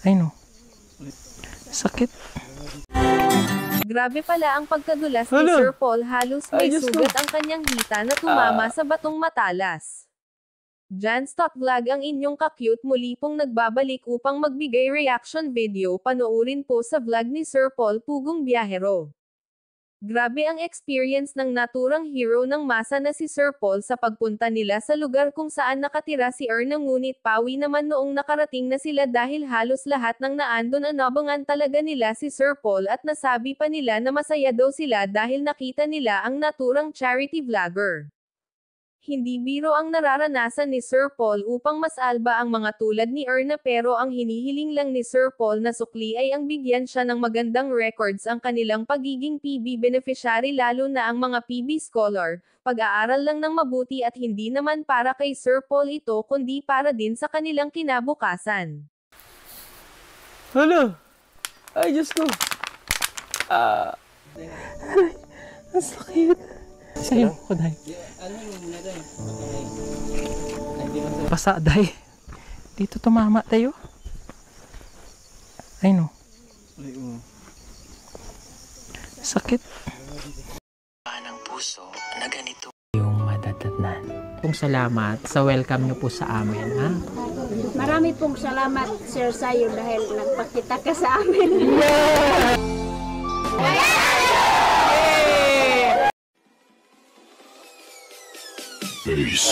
Ay no. Sakit. Grabe pala ang pagkadulas ni Sir Paul, halos may sugat ang kanyang hita na tumama sa batong matalas. Jan Stock Vlog ang inyong ka-cute, muli pong nagbabalik upang magbigay reaction video. Panoorin po sa vlog ni Sir Paul Pugong Biyahero. Grabe ang experience ng naturang hero ng masa na si Sir Paul sa pagpunta nila sa lugar kung saan nakatira si Erna, ngunit pawi naman noong nakarating na sila dahil halos lahat ng naandon anabangan talaga nila si Sir Paul at nasabi pa nila na masaya daw sila dahil nakita nila ang naturang charity vlogger. Hindi biro ang nararanasan ni Sir Paul upang masalba ang mga tulad ni Erna, pero ang hinihiling lang ni Sir Paul na sukli ay ang bigyan siya ng magandang records ang kanilang pagiging PB beneficiary, lalo na ang mga PB scholar. Pag-aaral lang ng mabuti at hindi naman para kay Sir Paul ito kundi para din sa kanilang kinabukasan. Hala! Ay, Diyos ko! Ay, ang sakit! Sa'yo ko, Day. Pasa, Day. Dito tumama tayo. Ay, no. Sakit. Ng puso na ganito yung madadatnan. Kung salamat sa welcome nyo po sa amin, ha? Marami pong salamat, Sir Sayo, dahil nagpakita ka sa amin. Peace.